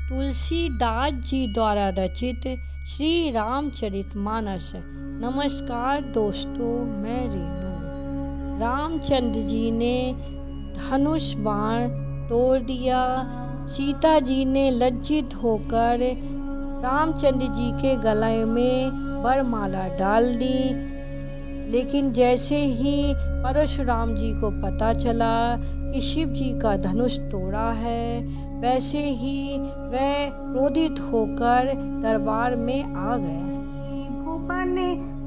तुलसीदास जी द्वारा रचित श्री रामचरितमानस। नमस्कार दोस्तों, मैं रेणु। रामचंद्र जी ने धनुष बाण तोड़ दिया। सीता जी ने लज्जित होकर रामचंद्र जी के गले में वरमाला डाल दी। लेकिन जैसे ही परशुराम जी को पता चला कि शिव जी का धनुष तोड़ा है, वैसे ही वह क्रोधित होकर दरबार में आ गए। भुवन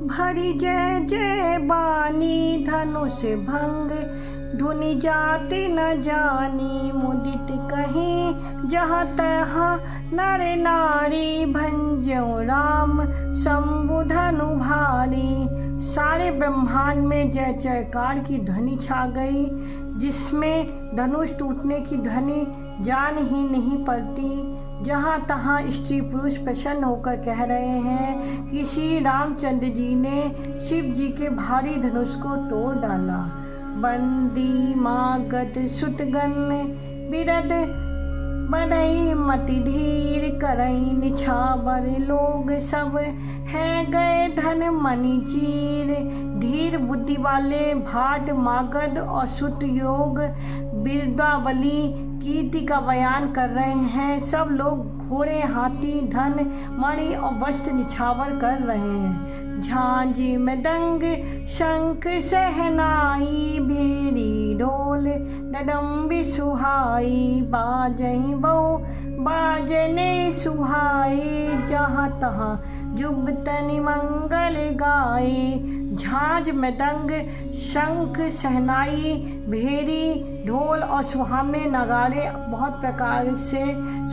भरी जय जय बानी, धनुष भंग धुनि जाति न जानी। मुदित कहीं जहाँ तहाँ नर नारी, भंजो राम शंभु धनु भारी। सारे ब्रह्मांड में जय जयकार की ध्वनि छा गई, जिसमें धनुष टूटने की ध्वनि जान ही नहीं पड़ती। जहाँ तहाँ स्त्री पुरुष प्रसन्न होकर कह रहे हैं कि श्री रामचंद्र जी ने शिव जी के भारी धनुष को तोड़ डाला। बंदी मागध सुतगन बिरद बनई मति धीर, करई निछावर लोग सब है गए धन मणि चीर। धीर बुद्धि वाले भाट मागध और सुत योग बिरदावली कीर्ति का बयान कर रहे हैं। सब लोग घोड़े हाथी धन मणि और वस्त्र निछावर कर रहे हैं। झांझी मृदंग शंख सहनाई, भेरी ढोल डडम्बी सुहाई। बाजई बहु बाजने सुहाई, जहाँ तहाँ जुग तनि मंगल गाए। झांझ मृदंग शंख सहनाई भेरी ढोल और सुहावने नगाड़े बहुत प्रकार से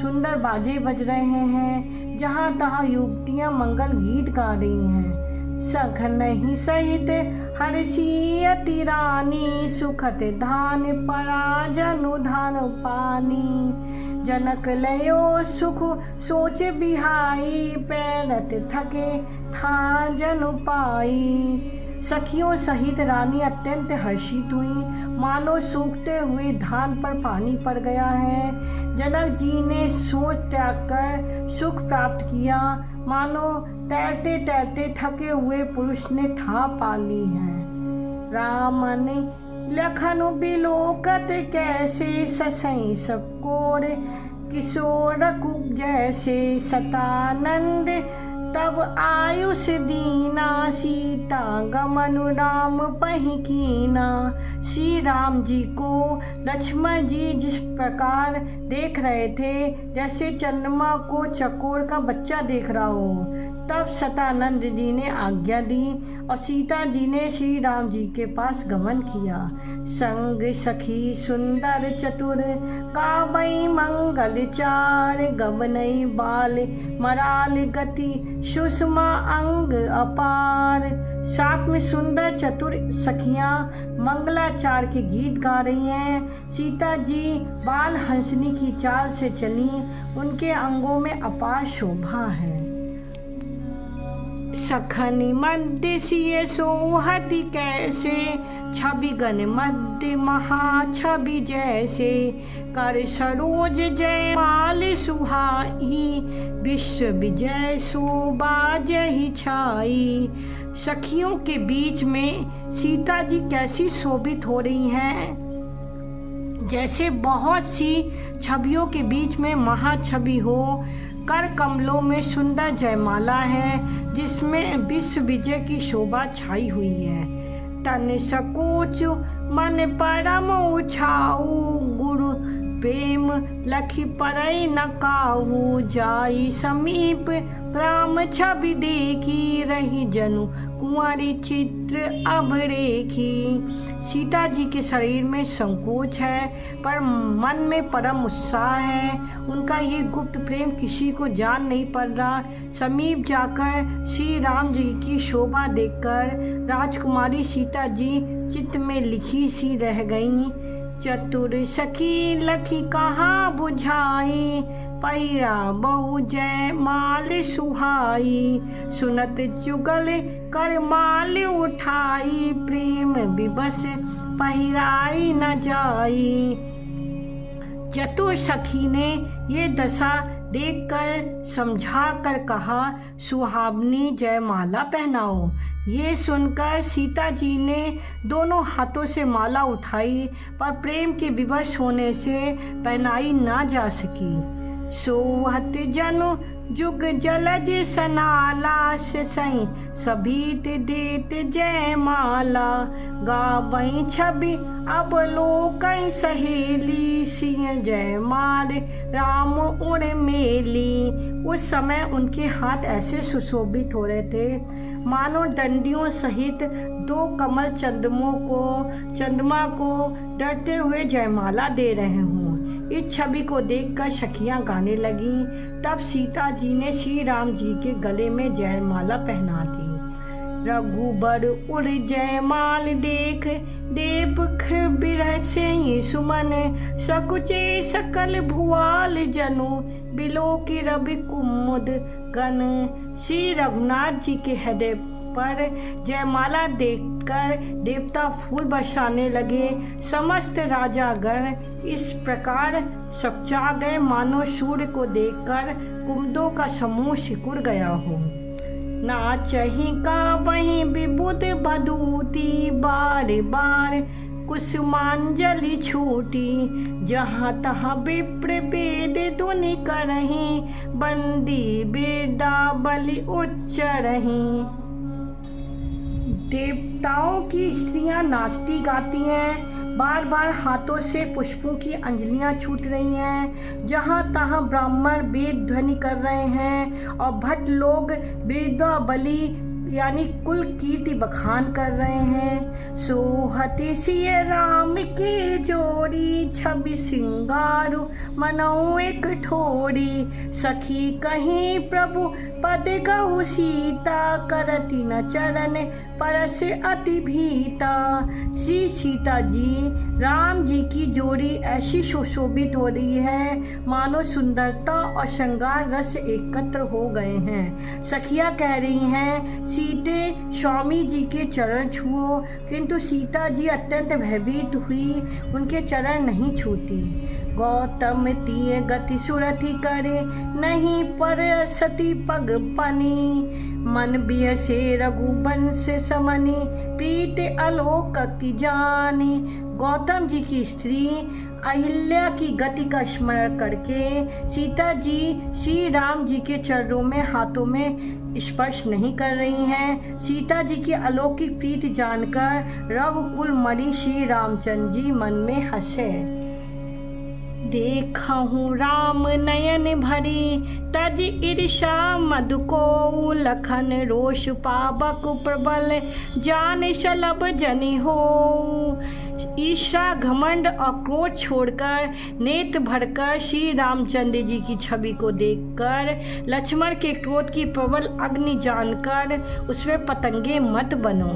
सुंदर बाजे बज रहे हैं। जहाँ तहाँ युवतियाँ मंगल गीत गा रही हैं। सख नहीं सहित हर्षियति रानी, सुखत धान परा जनु धान पानी। जनक लयो सुख सोच बिहाई, पैरत थके था जनु पाई। सखियों सहित रानी अत्यंत हर्षित हुई, मानो सूखते हुए धान पर पानी पड़ गया है। जनक जी ने सोच त्याग कर सुख प्राप्त किया, मानो तैरते तैरते थके हुए पुरुष ने था पा ली है। रामन लखनु बिलोकत कैसे, ससई सकोर किशोर कुप जैसे। सतानंद तब आयुष दीना, सीता गमन राम पहि कीना। श्री राम जी को लक्ष्मण जी जिस प्रकार देख रहे थे, जैसे चंद्रमा को चकोर का बच्चा देख रहा हो, तब सतानंद जी ने आज्ञा दी और सीता जी ने श्री राम जी के पास गमन किया। संग सखी सुंदर चतुर, गावई मंगल चार। गबनई बाल मराल गति, सुषमा अंग अपार। साथ में सुंदर चतुर सखियां मंगलाचार के गीत गा रही हैं। सीता जी बाल हंसनी की चाल से चली, उनके अंगों में अपार शोभा है। सखनी मध्य सिय सोहति कैसे, छवि गण मध्य महा छवि जैसे। कर सरोज जय माल सुहाई, विश्व विजय शोभा जय छाई। सखियों के बीच में सीता जी कैसी शोभित हो रही हैं, जैसे बहुत सी छवियों के बीच में महाछवि हो। कर कमलों में सुंदर जयमाला है, जिसमें विश्व विजय की शोभा छाई हुई है। तन सकोच मन परम उछाऊ, गुरु प्रेम लखी परई न काहू। जाई समीप राम छवि देखी, रही जनु कुंवारी चित्र अब रेखी। सीता जी के शरीर में संकोच है, पर मन में परम उत्साह है। उनका ये गुप्त प्रेम किसी को जान नहीं पड़ रहा। समीप जाकर श्री राम जी की शोभा देखकर राजकुमारी सीता जी चित्त में लिखी सी रह गईं। चतुर सखी लखी कहाँ बुझाई, पैरा बहु जय माल सुहाई। सुनत जुगल कर माल उठाई, प्रेम विवश पहिराई न जाई। चतुर सखी ने ये दशा देखकर समझा कर कहा, सुहावनी जयमाला पहनाओ। ये सुनकर सीता जी ने दोनों हाथों से माला उठाई, पर प्रेम के विवश होने से पहनाई ना जा सकी। सोहत जनु जुग जलज सनाला से सई सभीत देत जयमाला। गावई छवि अब लोकई सहेली सिय जयमाल राम उड़ मेली। उस समय उनके हाथ ऐसे सुशोभित हो रहे थे मानो डंडियों सहित दो कमल चंद्रमा को डरते हुए जयमाला दे रहे हों। इस छवि को देखकर सखियां गाने लगी। तब सीता जी ने श्री राम जी के गले में जयमाला पहना दी। रघुबर उड़ जयमाल देख देवख बिरसे सुमन सकुचे सकल भुआल जनु बिलो की रवि कुमुद गण। श्री रघुनाथ जी के हृदय पर जयमाला देखकर देवता फूल बरसाने लगे। समस्त राजागण इस प्रकार सपचा गए मानो सूर्य को देखकर कुमुदों का समूह सिकुड़ गया हो। नाचहि का वहीं विबुध बदूती बार बार कुसुमांजलि छूटी। जहाँ तहाँ विप्र वेद धुनि करहीं बंदी वेदा बलि उच्चरहीं। देवताओं की स्त्रियां नाचती गाती हैं, बार बार हाथों से पुष्पों की अंजलियां छूट रही हैं। जहाँ तहाँ ब्राह्मण वेद ध्वनि कर रहे हैं और भट्ट लोग वेदा बलि यानी कुल कीर्ति बखान कर रहे हैं। सोहति सिय राम की जोड़ी छवि सिंगारु मनऊ एक ठोरी। सखी कहीं प्रभु पद गहु सीता करती न चरण परस अति भीता। श्री सीता जी राम जी की जोड़ी ऐसी सुशोभित हो रही है मानो सुंदरता और श्रृंगार रस एकत्र हो गए हैं। सखियां कह रही हैं, सीते स्वामी जी के चरण छुओ, किंतु सीता जी अत्यंत भयभीत हुई, उनके चरण नहीं छूती। गौतम तीय गति सुरथि करे नहीं पर सती पग पनी। मन बियसे रघुवंश समनि प्रीत आलोक की जानी। गौतम जी की स्त्री अहिल्या की गति का स्मरण करके सीता जी श्री राम जी के चरणों में हाथों में स्पर्श नहीं कर रही हैं। सीता जी की अलौकिक प्रीति जानकर रघुकुल मणि श्री रामचंद्र जी मन में हंसे। देखहु राम नयन भरी तज ईर्षा मधु को। लखन रोष पावक प्रबल जान शलभ जनि हो। ईर्षा घमंड और क्रोध छोड़कर नेत्र भरकर श्री रामचंद्र जी की छवि को देखकर लक्ष्मण के क्रोध की प्रबल अग्नि जानकर उसमें पतंगे मत बनो।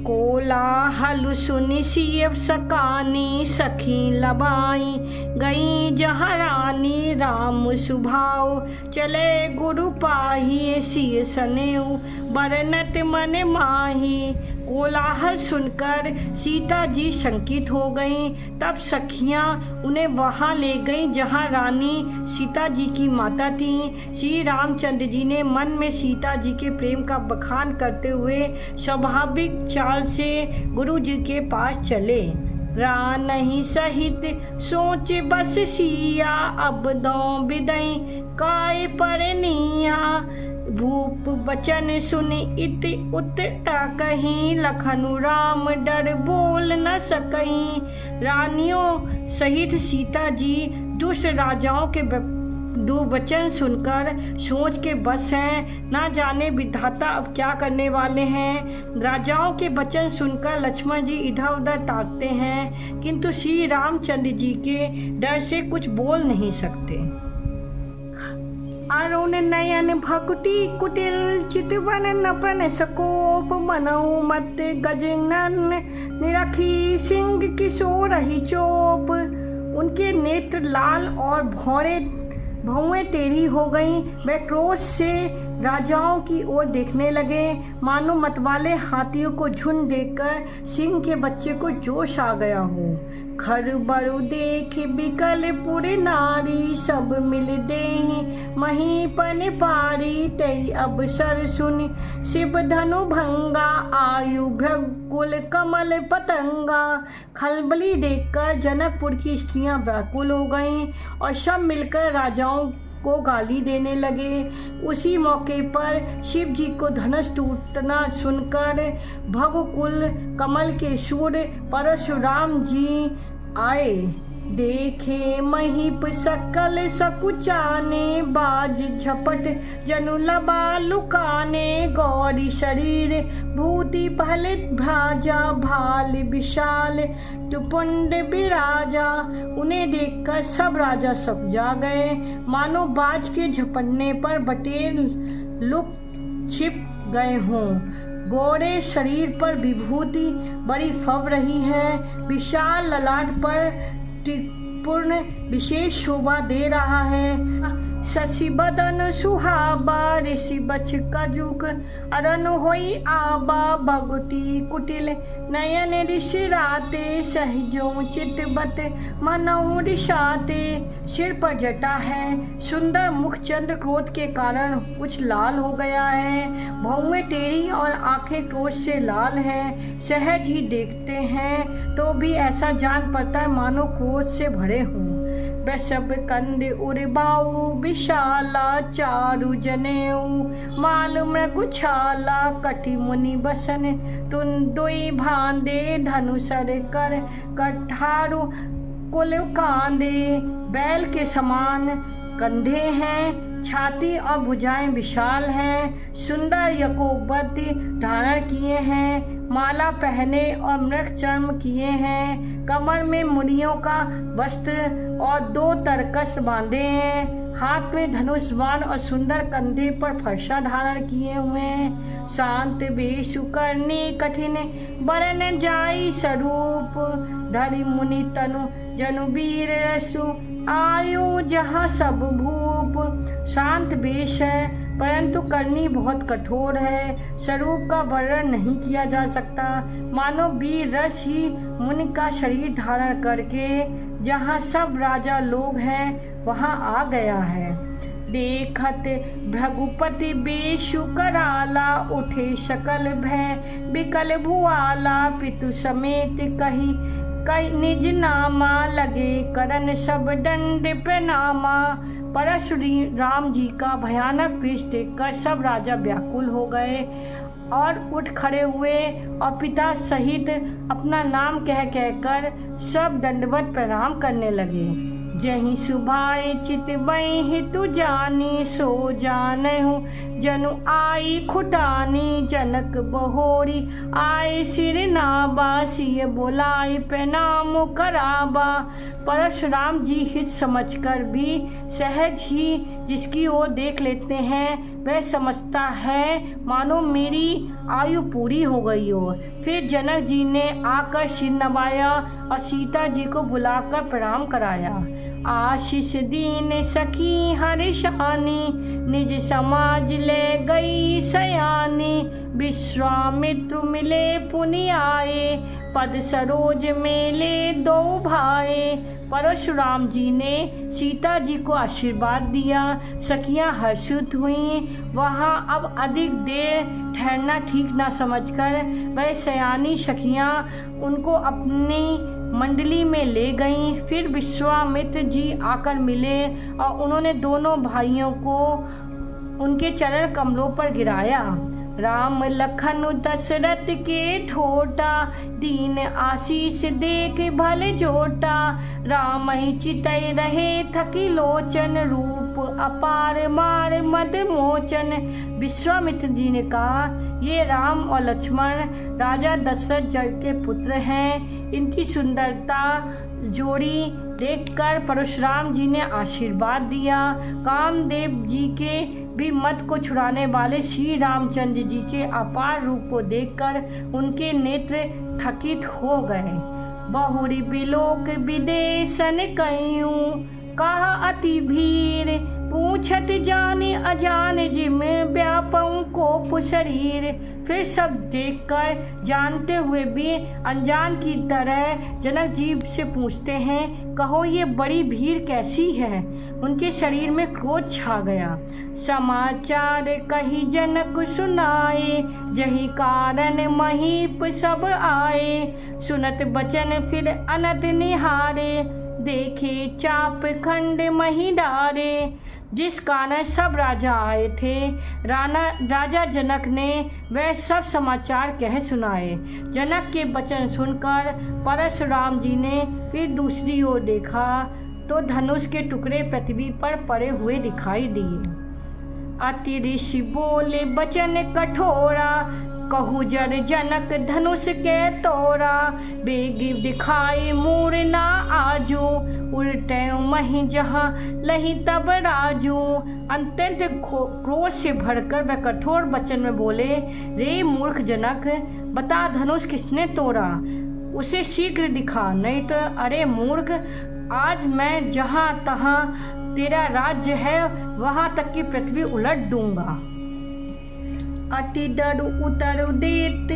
कोलाहल सुनि सिय सकानी सखी लबाई। गई जहाँ रानी राम सुभाव चले गुरु पाही। सिय सनेऊ बरनत मन माही। कोलाहल सुनकर सीता जी शंकित हो गईं। तब सखियां उन्हें वहां ले गईं जहां रानी सीता जी की माता थीं। श्री रामचंद्र जी ने मन में सीता जी के प्रेम का बखान करते हुए स्वाभाविक चाल से गुरु जी के पास चले। रानहि सहित सोच बस सिया अब दो बिदई काय परनिया। भूप बचन सुनि इति उतटा कहीं लखनु राम डर बोल न सकहीं। रानियों सहित सीता जी दुष्ट राजाओं के दो वचन सुनकर सोच के बस हैं, ना जाने विधाता अब क्या करने वाले हैं। राजाओं के वचन सुनकर लक्ष्मण जी इधर उधर ताकते हैं, किंतु श्री रामचंद्र जी के डर से कुछ बोल नहीं सकते। अरुण नयन भकुति कुटिल चितवन नपन सकोप मनऊ मत गजनन निरखी सिंह किशोर ही चोप। उनके नेत्र लाल और भौएं टेढ़ी हो गईं। वह क्रोध से राजाओं की ओर देखने लगे, मानो मतवाले हाथियों को झुंड देखकर सिंह के बच्चे को जोश आ गया हो। खर बरु देख बिकल पुर नारी, सब मिल देहि महीपन पारी। तई अवसर सुनि शिव धनु भंगा, आयु भृगुल कमल पतंगा। खलबली देखकर जनकपुर की स्त्रियां व्याकुल हो गईं और सब मिलकर राजाओं को गाली देने लगे। उसी मौके पर शिव जी को धनुष टूटना सुनकर भगकुल कमल के शूर परशुराम जी आए। देखे महीप सकल सकुचाने, बाज झपट जनु लबा लुकाने। गौरी शरीर भूति पहले भ्राजा, भाल विशाल टुपुंड बिराजा। उन्हें देखकर सब राजा सब जा गए, मानो बाज के झपटने पर बटेर लुक छिप गए हों। गोरे शरीर पर विभूति बड़ी फव रही है, विशाल ललाट पर पूर्ण विशेष शोभा दे रहा है। शशि बदन सुहाबा, ऋषि बछ कजुक अरन होई आबा। भगुटी कुटिल नयन ऋषि राते, सहजो चितबत मनऊ रिशाते। सिर पर जटा है, सुंदर मुख चंद्र क्रोध के कारण कुछ लाल हो गया है। भौवें टेढ़ी और आंखें क्रोध से लाल हैं। सहज ही देखते हैं तो भी ऐसा जान पड़ता है मानो क्रोध से भरे हों। वृषभ कंद उर्बाऊ, विशाला चारु जनेऊ। माल मृगुछाला, कटि मुनि बसन तुन दुई भांदे। धनुषर कर कठारु कुल कांदे। बैल के समान कंधे हैं, छाती और भुजाएं विशाल हैं। सुंदर यकोपति धारण किए हैं, माला पहने और मृग चर्म किए हैं। कमर में मुनियों का वस्त्र और 2 तरकस बांधे हैं। हाथ में धनुष बाण और सुंदर कंधे पर फरसा धारण किए हुए हैं। शांत वेशु करनी कठिन बरन जाई स्वरूप। धरि मुनि तनु जनु वीर रसु, आयु जहाँ सब भूप। शांत वेश है परंतु करनी बहुत कठोर है, स्वरूप का वर्णन नहीं किया जा सकता। मानो वीर रस ही मुनि का शरीर धारण करके जहाँ सब राजा लोग हैं वहाँ आ गया है। देखत भृगुपति बेशु कराला, उठे सकल भय विकल भुआला। पितु समेत कही कई निज नामा, लगे करन सब दंड प्रणामा। परशुराम जी का भयानक वेश देखकर सब राजा व्याकुल हो गए और उठ खड़े हुए और पिता सहित अपना नाम कह कहकर सब दंडवत प्रणाम करने लगे। जहीं सुभाए चित बहि तु जानी, सो जानहु जनु आई खुटानी। जनक बहोरी आए सिर नाबा, सिय बोलाई प्रणाम कराबा। परशुराम जी हित समझकर भी सहज ही जिसकी ओर देख लेते हैं वह समझता है मानो मेरी आयु पूरी हो गई हो। फिर जनक जी ने आकर सिर नवाया और सीता जी को बुलाकर प्रणाम कराया। आशीष दीन सखी हर्षानी, निज समाज ले गई सयानी। विश्वामित्र मिले पुनि आए, पद सरोज मेले 2 भाए। परशुराम जी ने सीता जी को आशीर्वाद दिया। सखियां हर्षित हुईं। वहाँ अब अधिक देर ठहरना ठीक ना समझकर वह सयानी सखियां उनको अपनी मंडली में ले गईं। फिर विश्वामित्र जी आकर मिले और उन्होंने दोनों भाइयों को उनके चरण कमलों पर गिराया। राम लखन दशरथ के ठोटा, दीन आशीष देख भल जोटा। राम ही चितई रहे थकी लोचन, रूप अपार मार मद मोचन। विश्वामित्र जी ने कहा, ये राम और लक्ष्मण राजा दशरथ जग के पुत्र हैं। इनकी सुंदरता जोड़ी देखकर परशुराम जी ने आशीर्वाद दिया। कामदेव जी के भी मत को छुड़ाने वाले श्री रामचंद्र जी के अपार रूप को देखकर उनके नेत्र थकित हो गए। बहुरी बिलोक विदेशन कयूं, कहा अति भीर पूछत जाने अजान जिम व्यापऊ कोप शरीर। फिर सब देखकर जानते हुए भी अनजान की तरह जनक जी से पूछते हैं, कहो ये बड़ी भीड़ कैसी है। उनके शरीर में क्रोध छा गया। समाचार कही जनक सुनाए, जही कारण महीप सब आए। सुनत बचन फिर अनत निहारे, देखे चाप खंड मही डारे। जिस कारण सब राजा आए थे, राजा जनक ने वह सब समाचार कह सुनाए। जनक के वचन सुनकर परशुराम जी ने फिर दूसरी ओर देखा तो धनुष के टुकड़े पृथ्वी पर पड़े हुए दिखाई दिए। अति ऋषि बोले वचन कठोरा, कहु जर जनक धनुष के तोरा। बेग दिखाई मूर ना आजू, उल्टे मही जहाँ लही तब राजू। अत्यंत क्रोध से भरकर वह कठोर वचन में बोले, रे मूर्ख जनक, बता धनुष किसने तोड़ा, उसे शीघ्र दिखा, नहीं तो अरे मूर्ख, आज मैं जहाँ तहाँ तेरा राज्य है वहाँ तक की पृथ्वी उलट दूंगा। अति डर उतर देत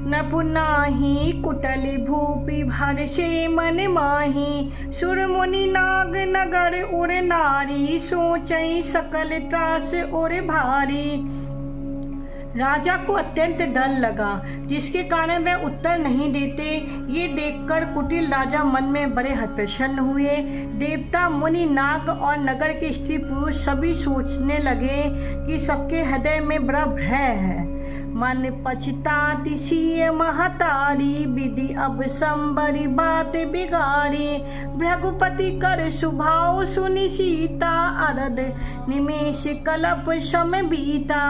न पुनाही, कुटल भूपि भर से मन माही। सुर मुनि नाग नगर उर नारी, सोचई सकल त्रास उर भारी। राजा को अत्यंत डर लगा, जिसके कारण वह उत्तर नहीं देते। ये देखकर कुटिल राजा मन में बड़े प्रसन्न हुए। देवता मुनि नाग और नगर के स्त्री पुरुष सभी सोचने लगे कि सबके हृदय में बड़ा भय है। मन पछताती सिय महतारी, विधि अब संबरी बात बिगाड़ी। भृगुपति कर सुभाव सुनि सीता, अरद निमेष कलप सम बीता।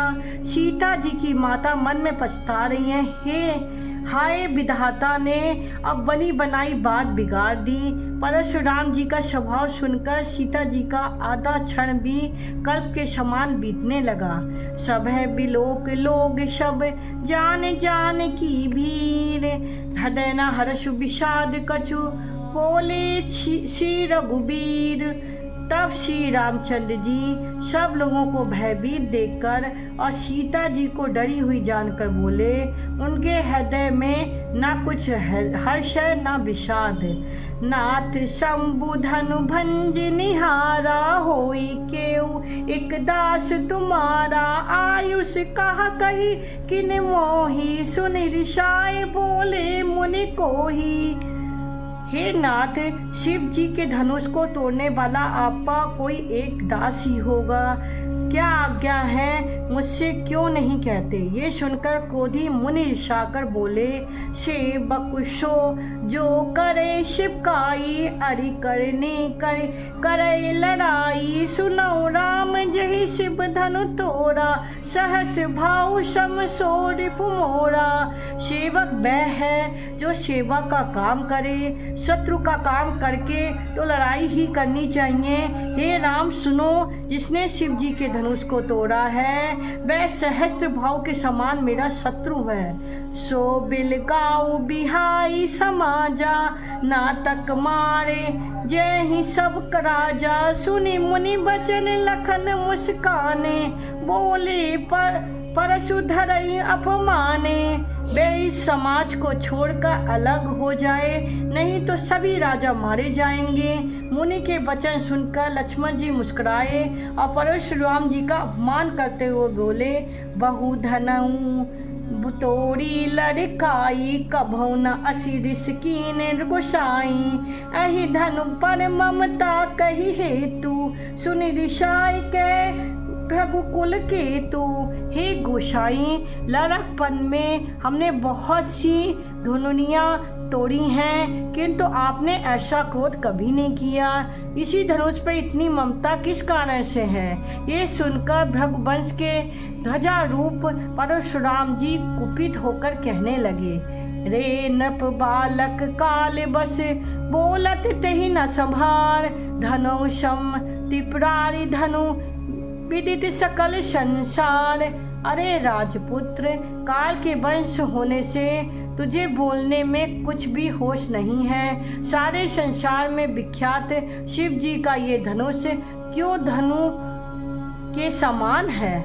सीता जी की माता मन में पछता रही हैं, हे हाय विधाता ने अब बनी बनाई बात बिगाड़ दी। परशुराम जी का स्वभाव सुनकर सीता जी का आधा क्षण भी कल्प के समान बीतने लगा। सब है बिलोक लोग सब जान जान की भीड़, हृदय न हर्ष विषाद कछु बोले श्री रघुबीर। तब श्री रामचंद्र जी सब लोगों को भयभीत देखकर और सीता जी को डरी हुई जानकर बोले, उनके हृदय में ना कुछ हर्ष है ना विषाद। नाथ शंभु धनु भंज निहारा, होई केउ एक दास तुम्हारा। आयुष कहा कही किन मोही, सुन ऋषाय बोले मुनि कोही। हे नाथ, शिव जी के धनुष को तोड़ने वाला आपका कोई एक दास ही होगा, क्या आज्ञा है, मुझसे क्यों नहीं कहते। ये सुनकर क्रोधी मुनि ईर्षाकर बोले, सेवक सो जो करे शिवकाई, अरि करने करे लड़ाई। सुनो राम जही शिव धनु तोरा, सहस भाव सम सो रिपु मोरा। सेवक वह है जो सेवा का काम करे, शत्रु का काम करके तो लड़ाई ही करनी चाहिए। हे राम सुनो, जिसने शिव जी के धनुष को तोड़ा है वह सहस्त्र भाव के समान मेरा शत्रु है। सो बिलगाऊ बिहाई समाजा, नातक मारे जय ही सब राजा। सुनि मुनि बचन लखन मुस्काने, बोले परशु धरई अपमाने। वे इस समाज को छोड़कर अलग हो जाए, नहीं तो सभी राजा मारे जाएंगे। मुनि के वचन सुनकर लक्ष्मण जी मुस्कुराए और परशुराम जी का अपमान करते हुए बोले, बहु धनऊ तोड़ी लड़काई, कभौ न असिरिस कीन गोसाई। अहि धनु पर ममता कही हेतु, सुनि ऋषाय के भृगुकुल केतु। हे गोसाई, लड़कपन में हमने बहुत सी धनुनियाँ तोड़ी हैं, किंतु आपने ऐसा क्रोध कभी नहीं किया। इसी धनुष पर इतनी ममता किस कारण से है। ये सुनकर भृगुवंश के ध्वजारूप परशुराम जी कुपित होकर कहने लगे, रे नप बालक काल बस, बोलत तही न संभार। धनुषम त्रिपुरारी धनु, विदित सकल संसार। अरे राजपुत्र, काल के वंश होने से तुझे बोलने में कुछ भी होश नहीं है। सारे संसार में विख्यात शिव जी का ये धनुष क्यों धनु के समान है।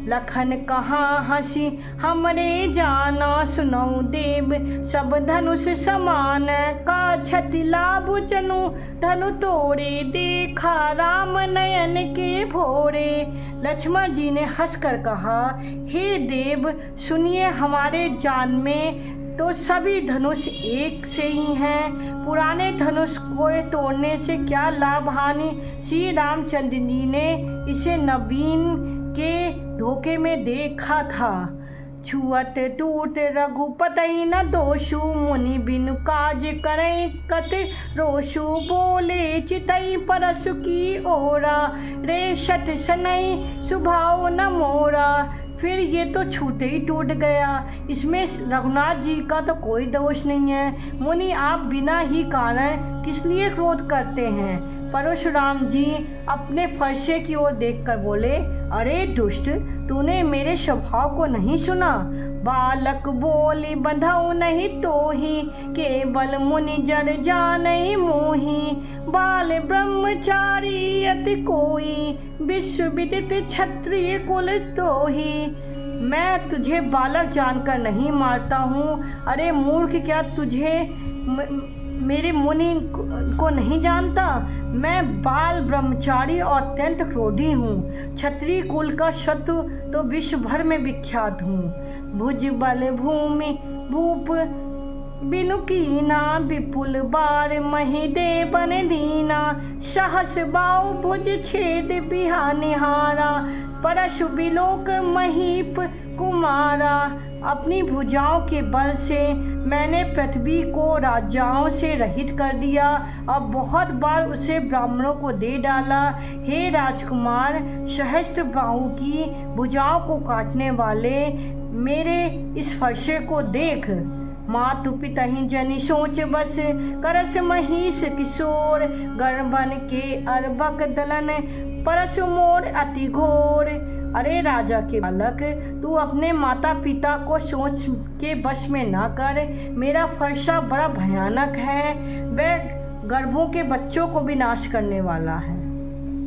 लखन कहाँ हंसी हमरे जाना, सुनऊ देव सब धनुष समान। का क्षति लाभ जनु धनु तोड़े, देखा राम नयन के भोरे। लक्ष्मण जी ने हंसकर कहा, हे देव सुनिए, हमारे जान में तो सभी धनुष एक से ही हैं। पुराने धनुष को तोड़ने से क्या लाभ हानि। श्री रामचंद्र जी ने इसे नवीन के धोखे में देखा था। छुअत टूट रघुपति न दोषु, मुनि बिनु काज करें कत रोषु। बोले चितई परसु की ओरा, रे शत सनई स्वभाव न मोरा। फिर ये तो छूटे ही टूट गया, इसमें रघुनाथ जी का तो कोई दोष नहीं है। मुनि आप बिना ही कारण किस लिए क्रोध करते हैं। परशुराम जी अपने फरसे की ओर देखकर बोले, अरे दुष्ट, तूने मेरे स्वभाव को नहीं सुना। बालक बोली बंधऊ नहीं तोही, केवल मुनि जड़ जानई मोही। बाल ब्रह्मचारी अति कोई, विश्व विदित क्षत्रिय कुल तोही। मैं तुझे बालक जानकर नहीं मारता हूँ। अरे मूर्ख, क्या तुझे मेरे मुनि को नहीं जानता। मैं बाल ब्रह्मचारी और अत्यंत क्रोधी हूँ। क्षत्रिय कुल का शत्रु तो विश्व भर में विख्यात हूँ। भुज बल भूमि भूप बिनु कीना, विपुल बार मही दे बन दीना। सहस बाऊ भुज छेद बिहानिहारा, परशु बिलोक महीप कुमारा। अपनी भुजाओं के बल से मैंने पृथ्वी को राजाओं से रहित कर दिया और बहुत बार उसे ब्राह्मणों को दे डाला। हे राजकुमार, सहस्त्र बाहु की भुजाओं को काटने वाले मेरे इस फरसे को देख। मातु पितहि जनि सोच बस, करस महिष किशोर। गर्भन के अर्भक दलन, परसु मोर अति घोर। अरे राजा के बालक, तू अपने माता पिता को सोच के बस में ना कर। मेरा फरसा बड़ा भयानक है, वह गर्भों के बच्चों को भी नाश करने वाला है।